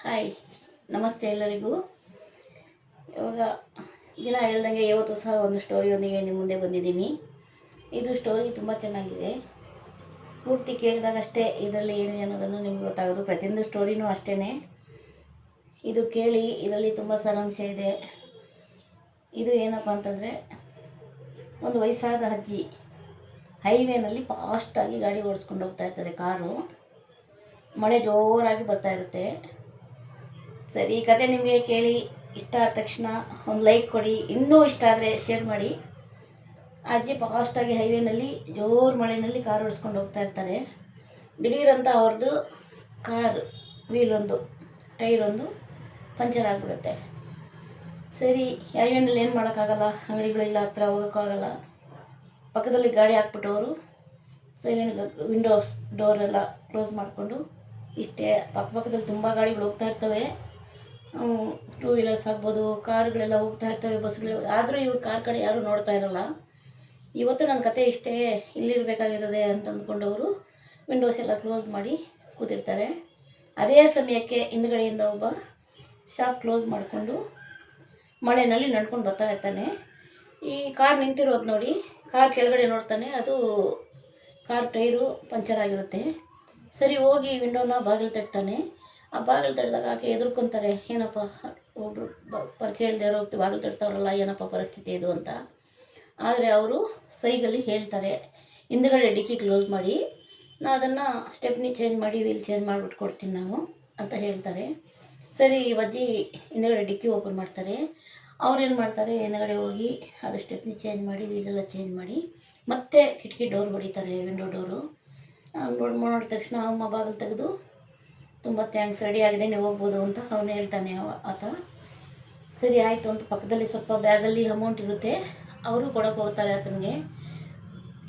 Hi, ನಮಸ್ತೆ ಎಲ್ಲರಿಗೂ. ಇವಾಗ ದಿನ ಹೇಳ್ದಂಗೆ ಇವತ್ತು ಸಹ ಒಂದು ಸ್ಟೋರಿಯೊಂದಿಗೆ ನಿಮ್ಮ ಮುಂದೆ ಬಂದಿದ್ದೀನಿ. ಇದು ಸ್ಟೋರಿ ತುಂಬ ಚೆನ್ನಾಗಿದೆ. ಪೂರ್ತಿ ಕೇಳಿದಾಗಷ್ಟೇ ಇದರಲ್ಲಿ ಏನಿದೆ ಅನ್ನೋದನ್ನು ನಿಮ್ಗೆ ಗೊತ್ತಾಗೋದು. ಪ್ರತಿಯೊಂದು ಸ್ಟೋರಿನೂ ಅಷ್ಟೇ. ಇದು ಕೇಳಿ, ಇದರಲ್ಲಿ ತುಂಬ ಸಾರಾಂಶ ಇದೆ. ಇದು ಏನಪ್ಪ ಅಂತಂದರೆ, ಒಂದು ವಯಸ್ಸಾದ ಅಜ್ಜಿ ಹೈವೇನಲ್ಲಿ ಫಾಸ್ಟಾಗಿ ಗಾಡಿ ಓಡಿಸ್ಕೊಂಡು ಹೋಗ್ತಾ ಇರ್ತದೆ. ಕಾರು ಮಳೆ ಜೋರಾಗಿ ಬರ್ತಾ ಇರುತ್ತೆ. ಸರಿ, ಈ ಕತೆ ನಿಮಗೆ ಕೇಳಿ ಇಷ್ಟ ಆದ ತಕ್ಷಣ ಒಂದು ಲೈಕ್ ಕೊಡಿ. ಇನ್ನೂ ಇಷ್ಟ ಆದರೆ ಶೇರ್ ಮಾಡಿ. ಅಜ್ಜಿ ಫಾಸ್ಟಾಗಿ ಹೈವೇನಲ್ಲಿ ಜೋರು ಮಳೆಯಲ್ಲಿ ಕಾರ್ ಓಡಿಸ್ಕೊಂಡು ಹೋಗ್ತಾ ಇರ್ತಾರೆ. ದಿಢೀರಂತ ಅವ್ರದ್ದು ಕಾರ್ ಟೈರ್ ಒಂದು ಪಂಚರ್ ಆಗಿಬಿಡುತ್ತೆ. ಸರಿ, ಹೈವೇನಲ್ಲಿ ಏನು ಮಾಡೋಕ್ಕಾಗಲ್ಲ, ಅಂಗಡಿಗಳಿಲ್ಲ, ಹತ್ರ ಹೋಗೋಕ್ಕಾಗಲ್ಲ. ಪಕ್ಕದಲ್ಲಿ ಗಾಡಿ ಹಾಕ್ಬಿಟ್ಟು ಅವರು ಸೈಲೆಂಟ್ ವಿಂಡೋಸ್ ಡೋರೆಲ್ಲ ಕ್ಲೋಸ್ ಮಾಡಿಕೊಂಡು, ಇಷ್ಟೇ ಪಕ್ಕದಲ್ಲಿ ತುಂಬ ಗಾಡಿಗಳು ಹೋಗ್ತಾ ಇರ್ತವೆ. ಟೂ ವೀಲರ್ಸ್ ಆಗ್ಬೋದು, ಕಾರುಗಳೆಲ್ಲ ಹೋಗ್ತಾ ಇರ್ತವೆ, ಬಸ್ಗಳು. ಆದರೂ ಇವ್ರು ಕಾರ್ ಕಡೆ ಯಾರೂ ನೋಡ್ತಾ ಇರಲ್ಲ. ಇವತ್ತು ನನ್ನ ಕತೆ ಇಷ್ಟೇ, ಇಲ್ಲಿರಬೇಕಾಗಿರೋದೆ ಅಂತ ಅಂದ್ಕೊಂಡವರು ವಿಂಡೋಸ್ ಎಲ್ಲ ಕ್ಲೋಸ್ ಮಾಡಿ ಕೂತಿರ್ತಾರೆ. ಅದೇ ಸಮಯಕ್ಕೆ ಹಿಂದ್ಗಡೆಯಿಂದ ಒಬ್ಬ ಶಾಪ್ ಕ್ಲೋಸ್ ಮಾಡಿಕೊಂಡು ಮಳೆಯಲ್ಲಿ ನಡ್ಕೊಂಡು ಬರ್ತಾ ಇರ್ತಾನೆ. ಈ ಕಾರ್ ನಿಂತಿರೋದು ನೋಡಿ, ಕಾರ್ ಕೆಳಗಡೆ ನೋಡ್ತಾನೆ, ಅದು ಕಾರ್ ಟೈರು ಪಂಚರ್ ಆಗಿರುತ್ತೆ. ಸರಿ, ಹೋಗಿ ವಿಂಡೋನ ಬಾಗಿಲು ತಟ್ತಾನೆ. ಆ ಬಾಗಿಲು ತಟ್ಟಿದಾಗ ಆಕೆ ಎದುರ್ಕೊತಾರೆ, ಏನಪ್ಪ ಒಬ್ಬರು ಪರಿಚಯ ಇಲ್ಲದೆ ಇರೋ ಬಾಗಿಲು ತಟ್ತಾವ್ರಲ್ಲ, ಏನಪ್ಪ ಪರಿಸ್ಥಿತಿ ಇದು ಅಂತ. ಆದರೆ ಅವರು ಸೈಗಲ್ಲಿ ಹೇಳ್ತಾರೆ, ಹಿಂದ್ಗಡೆ ಡಿಕ್ಕಿ ಕ್ಲೋಸ್ ಮಾಡಿ, ನಾನು ಅದನ್ನು ಸ್ಟೆಪ್ನಿ ಚೇಂಜ್ ಮಾಡಿ ವೀಲ್ ಚೇಂಜ್ ಮಾಡಿಬಿಟ್ಟು ಕೊಡ್ತೀನಿ ನಾನು ಅಂತ ಹೇಳ್ತಾರೆ. ಸರಿ, ಅಜ್ಜಿ ಹಿಂದ್ಗಡೆ ಡಿಕ್ಕಿ ಓಪನ್ ಮಾಡ್ತಾರೆ. ಅವ್ರೇನು ಮಾಡ್ತಾರೆ, ಹಿಂದ್ಗಡೆ ಹೋಗಿ ಅದು ಸ್ಟೆಪ್ನಿ ಚೇಂಜ್ ಮಾಡಿ ವೀಲೆಲ್ಲ ಚೇಂಜ್ ಮಾಡಿ ಮತ್ತೆ ಕಿಟಕಿ ಡೋರ್ ಹೊಡಿತಾರೆ, ವಿಂಡೋ ಡೋರು. ನೋಡಿದ ತಕ್ಷಣ ಅಮ್ಮ ಬಾಗಿಲು ತೆಗೆದು, ತುಂಬ ಥ್ಯಾಂಕ್ಸ್, ರೆಡಿ ಆಗಿದೆ, ನೀವು ಹೋಗ್ಬೋದು ಅಂತ ಅವನು ಹೇಳ್ತಾನೆ ಆತ. ಸರಿ ಆಯಿತು ಅಂತ ಪಕ್ಕದಲ್ಲಿ ಸ್ವಲ್ಪ ಬ್ಯಾಗಲ್ಲಿ ಅಮೌಂಟ್ ಇರುತ್ತೆ, ಅವರು ಕೊಡೋಕೆ ಹೋಗ್ತಾರೆ ಆತನಿಗೆ.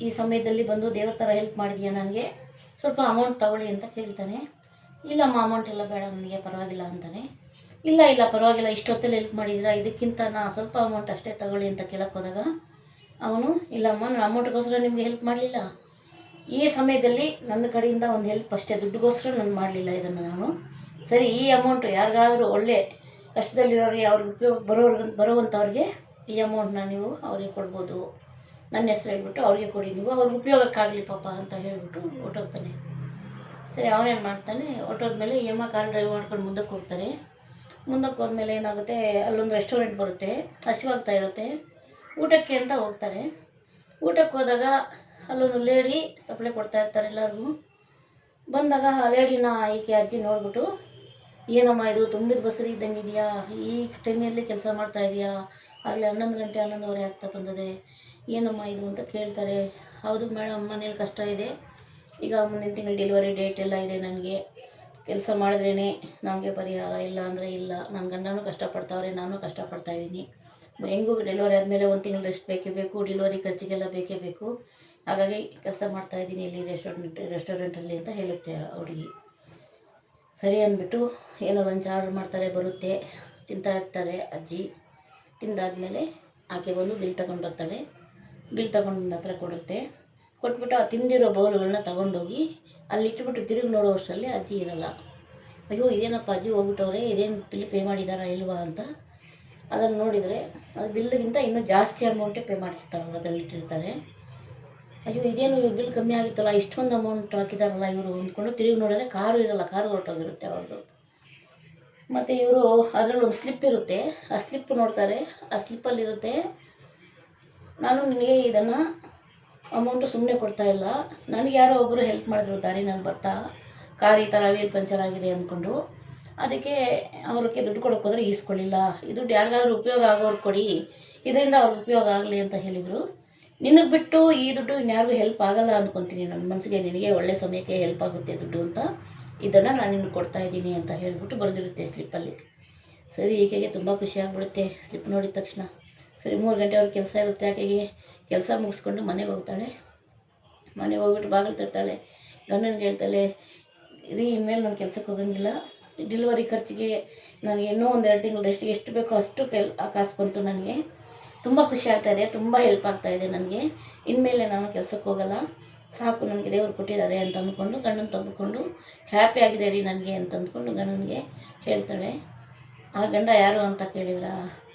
ಈ ಸಮಯದಲ್ಲಿ ಬಂದು ದೇವ್ರ ಥರ ಹೆಲ್ಪ್ ಮಾಡಿದೀಯ, ನನಗೆ ಸ್ವಲ್ಪ ಅಮೌಂಟ್ ತಗೊಳ್ಳಿ ಅಂತ ಕೇಳ್ತಾನೆ. ಇಲ್ಲಮ್ಮ, ಅಮೌಂಟ್ ಎಲ್ಲ ಬೇಡ ನನಗೆ, ಪರವಾಗಿಲ್ಲ ಅಂತಾನೆ. ಇಲ್ಲ ಪರವಾಗಿಲ್ಲ, ಇಷ್ಟೊತ್ತಲ್ಲಿ ಹೆಲ್ಪ್ ಮಾಡಿದ್ದೀರಾ, ಇದಕ್ಕಿಂತ ಸ್ವಲ್ಪ ಅಮೌಂಟ್ ಅಷ್ಟೇ ತಗೊಳ್ಳಿ ಅಂತ ಕೇಳಕ್ಕೆ ಹೋದಾಗ ಅವನು, ಇಲ್ಲಮ್ಮ, ನಾನು ಅಮೌಂಟ್ಗೋಸ್ಕರ ನಿಮಗೆ ಹೆಲ್ಪ್ ಮಾಡಲಿಲ್ಲ, ಈ ಸಮಯದಲ್ಲಿ ನನ್ನ ಕಡೆಯಿಂದ ಒಂದು ಹೆಲ್ಪ್ ಅಷ್ಟೇ, ದುಡ್ಡುಗೋಸ್ಕರ ನಾನು ಮಾಡಲಿಲ್ಲ ಇದನ್ನು ನಾನು. ಸರಿ, ಈ ಅಮೌಂಟು ಯಾರಿಗಾದರೂ ಒಳ್ಳೆ ಕಷ್ಟದಲ್ಲಿರೋರಿಗೆ, ಅವ್ರಿಗೆ ಉಪಯೋಗ ಬರುವಂಥವ್ರಿಗೆ ಈ ಅಮೌಂಟನ್ನ ನೀವು ಅವ್ರಿಗೆ ಕೊಡ್ಬೋದು, ನನ್ನ ಹೆಸ್ರು ಹೇಳ್ಬಿಟ್ಟು ಅವ್ರಿಗೆ ಕೊಡಿ, ನೀವು ಅವ್ರಿಗೆ ಉಪಯೋಗಕ್ಕಾಗಲಿ ಪಾಪ ಅಂತ ಹೇಳ್ಬಿಟ್ಟು ಹೊರ್ಟೋಗ್ತಾನೆ. ಸರಿ, ಅವನೇನು ಮಾಡ್ತಾನೆ, ಹೊರ್ಟೋದ್ಮೇಲೆ ಈ ಅಮ್ಮ ಕಾರ್ ಡ್ರೈವ್ ಮಾಡ್ಕೊಂಡು ಮುಂದಕ್ಕೆ ಹೋಗ್ತಾರೆ. ಮುಂದಕ್ಕೆ ಹೋದ್ಮೇಲೆ ಏನಾಗುತ್ತೆ, ಅಲ್ಲೊಂದು ರೆಸ್ಟೋರೆಂಟ್ ಬರುತ್ತೆ, ಹಸಿವಾಗ್ತಾ ಇರುತ್ತೆ, ಊಟಕ್ಕೆ ಅಂತ ಹೋಗ್ತಾರೆ. ಊಟಕ್ಕೆ ಹೋದಾಗ ಅಲ್ಲೊಂದು ಲೇಡಿ ಸಪ್ಲೈ ಕೊಡ್ತಾ ಇರ್ತಾರೆ ಎಲ್ಲರಿಗೂ. ಬಂದಾಗ ಆ ಲೇಡಿನ ಈಕೆ ಅಜ್ಜಿ ನೋಡ್ಬಿಟ್ಟು, ಏನಮ್ಮ ಇದು ತುಂಬಿದ ಬಸರಿ ಇದ್ದಂಗೆ ಇದೆಯಾ, ಈ ಟೈಮಲ್ಲಿ ಕೆಲಸ ಮಾಡ್ತಾ ಇದೆಯಾ, ಆಗಲೇ 11 ಗಂಟೆ 11:15 ಆಗ್ತಾ ಬಂದದೆ, ಏನಮ್ಮ ಇದು ಅಂತ ಕೇಳ್ತಾರೆ. ಹೌದು ಮೇಡಮ್, ಮನೇಲಿ ಕಷ್ಟ ಇದೆ, ಈಗ ಮುಂದಿನ ತಿಂಗಳು ಡೆಲಿವರಿ ಡೇಟ್ ಎಲ್ಲ ಇದೆ, ನನಗೆ ಕೆಲಸ ಮಾಡಿದ್ರೇ ನಮಗೆ ಪರಿಹಾರ, ಇಲ್ಲ ಅಂದರೆ ಇಲ್ಲ, ನನ್ನ ಗಂಡನೂ ಕಷ್ಟಪಡ್ತಾವ್ರೆ, ನಾನು ಕಷ್ಟಪಡ್ತಾಯಿದ್ದೀನಿ, ಹೆಂಗೂ ಡೆಲಿವರಿ ಆದಮೇಲೆ 1 ತಿಂಗಳು ರೆಸ್ಟ್ ಬೇಕೇ ಬೇಕು, ಡೆಲಿವರಿ ಖರ್ಚಿಗೆಲ್ಲ ಬೇಕೇ ಬೇಕು, ಹಾಗಾಗಿ ಕೆಲಸ ಮಾಡ್ತಾಯಿದ್ದೀನಿ ಇಲ್ಲಿ ರೆಸ್ಟೋರೆಂಟಲ್ಲಿ ಅಂತ ಹೇಳುತ್ತೆ ಹುಡುಗಿ. ಸರಿ ಅಂದ್ಬಿಟ್ಟು ಏನೋ ಲಂಚ್ ಆರ್ಡ್ರ್ ಮಾಡ್ತಾರೆ, ಬರುತ್ತೆ, ತಿಂತಾ ಇರ್ತಾರೆ ಅಜ್ಜಿ. ತಿಂದಾದಮೇಲೆ ಆಕೆ ಬಂದು ಬಿಲ್ ತಗೊಂಡು ಬರ್ತಾಳೆ. ಬಿಲ್ ತಗೊಂಡು ನನ್ನ ಹತ್ರ ಕೊಟ್ಬಿಟ್ಟು ಆ ತಿಂದಿರೋ ಬೌಲ್ಗಳನ್ನ ತಗೊಂಡೋಗಿ ಅಲ್ಲಿ ಇಟ್ಬಿಟ್ಟು ತಿರುಗಿ ನೋಡೋ ವರ್ಷದಲ್ಲಿ ಅಜ್ಜಿ ಇರಲ್ಲ. ಅಯ್ಯೋ, ಇದೇನಪ್ಪ ಅಜ್ಜಿ ಹೋಗ್ಬಿಟ್ಟವ್ರೆ, ಇದೇನು ಬಿಲ್ ಪೇ ಮಾಡಿದಾರಾ ಇಲ್ವಾ ಅಂತ ಅದನ್ನು ನೋಡಿದರೆ, ಅದು ಬಿಲ್ಗಿಂತ ಇನ್ನೂ ಜಾಸ್ತಿ ಅಮೌಂಟೇ ಪೇ ಮಾಡಿರ್ತಾರೆ, ಅವರು ಅದರಲ್ಲಿ ಇಟ್ಟಿರ್ತಾರೆ. ಅಯ್ಯೋ, ಇದೇನು ಇವ್ರ ಬಿಲ್ ಕಮ್ಮಿ ಆಗಿತ್ತಲ್ಲ, ಇಷ್ಟೊಂದು ಅಮೌಂಟ್ ಹಾಕಿದಾರಲ್ಲ ಇವರು ಅಂದ್ಕೊಂಡು ತಿರುಗಿ ನೋಡಿದ್ರೆ ಕಾರು ಇರಲ್ಲ, ಕಾರು ಹೊರಟೋಗಿರುತ್ತೆ ಅವ್ರದ್ದು. ಮತ್ತು ಇವರು ಅದರಲ್ಲಿ ಒಂದು ಸ್ಲಿಪ್ ಇರುತ್ತೆ, ಆ ಸ್ಲಿಪ್ ನೋಡ್ತಾರೆ, ಆ ಸ್ಲಿಪ್ಪಲ್ಲಿರುತ್ತೆ, ನಾನು ನಿನಗೆ ಇದನ್ನು ಅಮೌಂಟು ಸುಮ್ಮನೆ ಕೊಡ್ತಾ ಇಲ್ಲ, ನನಗೆ ಯಾರೋ ಒಬ್ಬರು ಹೆಲ್ಪ್ ಮಾಡಿದ್ರು ದಾರಿ ನಾನು ಬರ್ತಾ, ಕಾರ್ ಈ ಥರ ವೀಲ್ ಪಂಚರ್ ಆಗಿದೆ ಅಂದ್ಕೊಂಡು, ಅದಕ್ಕೆ ಅವ್ರಿಗೆ ದುಡ್ಡು ಕೊಡೋಕೆ ಹೋದರೆ ಈಸ್ಕೊಳ್ಳಿಲ್ಲ, ಈ ದುಡ್ಡು ಯಾರಿಗಾದ್ರೂ ಉಪಯೋಗ ಆಗೋರು ಕೊಡಿ, ಇದರಿಂದ ಅವ್ರಿಗೆ ಉಪಯೋಗ ಆಗಲಿ ಅಂತ ಹೇಳಿದರು. ನಿನಗೆ ಬಿಟ್ಟು ಈ ದುಡ್ಡು ಇನ್ಯಾರಿಗೂ ಹೆಲ್ಪ್ ಆಗಲ್ಲ ಅಂದ್ಕೊತೀನಿ, ನನ್ನ ಮನಸ್ಸಿಗೆ ನಿನಗೆ ಒಳ್ಳೆ ಸಮಯಕ್ಕೆ ಹೆಲ್ಪ್ ಆಗುತ್ತೆ ದುಡ್ಡು ಅಂತ, ಇದನ್ನು ನಾನು ನಿನಗೆ ಕೊಡ್ತಾಯಿದ್ದೀನಿ ಅಂತ ಹೇಳಿಬಿಟ್ಟು ಬರೆದಿರುತ್ತೆ ಸ್ಲಿಪ್ಪಲ್ಲಿ. ಸರಿ, ಈಕೆಗೆ ತುಂಬ ಖುಷಿ ಆಗಿಬಿಡುತ್ತೆ ಸ್ಲಿಪ್ ನೋಡಿದ ತಕ್ಷಣ. ಸರಿ, 3 ಗಂಟೆವರೆಗೆ ಕೆಲಸ ಇರುತ್ತೆ ಆಕೆಗೆ. ಕೆಲಸ ಮುಗಿಸ್ಕೊಂಡು ಮನೆಗೆ ಹೋಗ್ತಾಳೆ. ಮನೆಗೆ ಹೋಗ್ಬಿಟ್ಟು ಬಾಗಿಲು ತರ್ತಾಳೆ, ಗಂಡನಿಗೆ ಹೇಳ್ತಾಳೆ, ಇನ್ಮೇಲೆ ನಾನು ಕೆಲಸಕ್ಕೆ ಹೋಗೋಂಗಿಲ್ಲ, ಡೆಲಿವರಿ ಖರ್ಚಿಗೆ ನನಗೆ ಇನ್ನೂ 1-2 ತಿಂಗಳು ರೆಸ್ಟಿಗೆ ಎಷ್ಟು ಬೇಕೋ ಅಷ್ಟು ಕಾಸು ಬಂತು, ನನಗೆ ತುಂಬ ಖುಷಿ ಆಗ್ತಾಯಿದೆ, ತುಂಬ ಹೆಲ್ಪ್ ಆಗ್ತಾಯಿದೆ ನನಗೆ, ಇನ್ಮೇಲೆ ನಾನು ಕೆಲಸಕ್ಕೆ ಹೋಗಲ್ಲ, ಸಾಕು ನನಗೆ ದೇವರು ಕೊಟ್ಟಿದ್ದಾರೆ ಅಂತ ಅಂದ್ಕೊಂಡು ಗಂಡನ ತಬ್ಬಿಕೊಂಡು ಹ್ಯಾಪಿ ಆಗಿದೆ ರೀ ನನಗೆ ಅಂತ ಅಂದ್ಕೊಂಡು ಗಂಡನಿಗೆ ಹೇಳ್ತಾಳೆ. ಆ ಗಂಡ ಯಾರು ಅಂತ ಕೇಳಿದ್ರ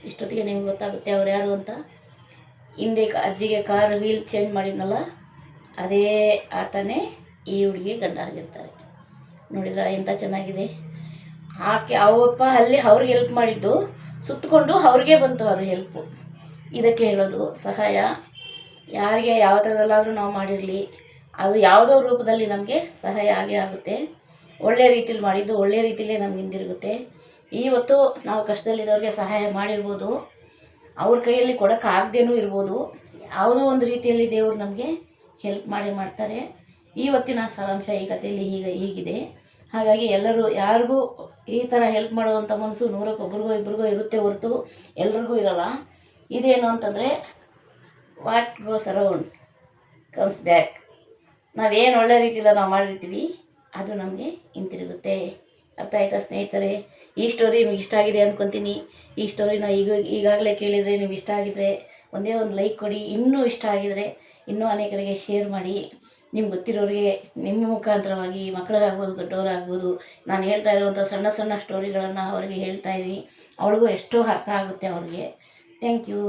ಇಷ್ಟೊತ್ತಿಗೆ ನಿಮ್ಗೆ ಗೊತ್ತಾಗುತ್ತೆ ಅವ್ರು ಯಾರು ಅಂತ. ಹಿಂದೆ ಅಜ್ಜಿಗೆ ಕಾರ್ ವೀಲ್ ಚೇಂಜ್ ಮಾಡಿದ್ನಲ್ಲ ಅದೇ ಆತನೇ ಈ ಹುಡುಗಿ ಗಂಡ ಆಗಿರ್ತಾರೆ. ನೋಡಿದ್ರ ಎಂಥ ಚೆನ್ನಾಗಿದೆ. ಆಕೆ ಅವಪ್ಪ ಅಲ್ಲಿ ಅವ್ರಿಗೆ ಹೆಲ್ಪ್ ಮಾಡಿದ್ದು ಸುತ್ತಕೊಂಡು ಅವ್ರಿಗೆ ಬಂತು ಅದು ಹೆಲ್ಪು. ಇದಕ್ಕೆ ಹೇಳೋದು ಸಹಾಯ ಯಾರಿಗೆ ಯಾವ ಥರದಲ್ಲಾದರೂ ನಾವು ಮಾಡಿರಲಿ ಅದು ಯಾವುದೋ ರೂಪದಲ್ಲಿ ನಮಗೆ ಸಹಾಯ ಆಗೇ ಆಗುತ್ತೆ. ಒಳ್ಳೆಯ ರೀತಿಲಿ ಮಾಡಿದ್ದು ಒಳ್ಳೆಯ ರೀತಿಯಲ್ಲೇ ನಮ್ಗೆ ಹಿಂದಿರುಗುತ್ತೆ. ಇವತ್ತು ನಾವು ಕಷ್ಟದಲ್ಲಿದ್ದವ್ರಿಗೆ ಸಹಾಯ ಮಾಡಿರ್ಬೋದು, ಅವ್ರ ಕೈಯಲ್ಲಿ ಕೊಡೋಕ್ಕಾಗ್ದೇನೂ ಇರ್ಬೋದು, ಯಾವುದೋ ಒಂದು ರೀತಿಯಲ್ಲಿ ದೇವರು ನಮಗೆ ಹೆಲ್ಪ್ ಮಾಡ್ತಾರೆ. ಇವತ್ತಿನ ಸಾರಾಂಶ ಈ ಕಥೆಯಲ್ಲಿ ಹೀಗಿದೆ. ಹಾಗಾಗಿ ಎಲ್ಲರೂ ಯಾರಿಗೂ ಈ ಥರ ಹೆಲ್ಪ್ ಮಾಡುವಂಥ ಮನಸ್ಸು ನೂರಕ್ಕೆ ಒಬ್ರಿಗೋ ಇಬ್ರಿಗೋ ಇರುತ್ತೆ ಹೊರತು ಎಲ್ರಿಗೂ ಇರೋಲ್ಲ. ಇದೇನು ಅಂತಂದರೆ what goes around comes back. ನಾವೇನು ಒಳ್ಳೆ ರೀತಿಯಲ್ಲಿ ನಾವು ಮಾಡಿರ್ತೀವಿ ಅದು ನಮಗೆ ಹಿಂತಿರುಗುತ್ತೆ. ಅರ್ಥ ಆಯ್ತಾ ಸ್ನೇಹಿತರೆ? ಈ ಸ್ಟೋರಿ ನಿಮ್ಗೆ ಇಷ್ಟ ಆಗಿದೆ ಅಂದ್ಕೊತೀನಿ. ಈ ಸ್ಟೋರಿನ ಈಗಾಗಲೇ ಕೇಳಿದರೆ ನೀವು ಇಷ್ಟ ಆಗಿದರೆ ಒಂದೇ ಒಂದು ಲೈಕ್ ಕೊಡಿ. ಇನ್ನೂ ಇಷ್ಟ ಆಗಿದರೆ ಇನ್ನೂ ಅನೇಕರಿಗೆ ಶೇರ್ ಮಾಡಿ. ನಿಮ್ಗೆ ಗೊತ್ತಿರೋರಿಗೆ ನಿಮ್ಮ ಮುಖಾಂತರವಾಗಿ ಮಕ್ಕಳಿಗಾಗ್ಬೋದು ದೊಡ್ಡವರಾಗ್ಬೋದು ನಾನು ಹೇಳ್ತಾ ಇರುವಂಥ ಸಣ್ಣ ಸಣ್ಣ ಸ್ಟೋರಿಗಳನ್ನು ಅವರಿಗೆ ಹೇಳ್ತಾಯಿರಿ. ಅವಳಿಗೂ ಎಷ್ಟೋ ಅರ್ಥ ಆಗುತ್ತೆ ಅವ್ರಿಗೆ. Thank you.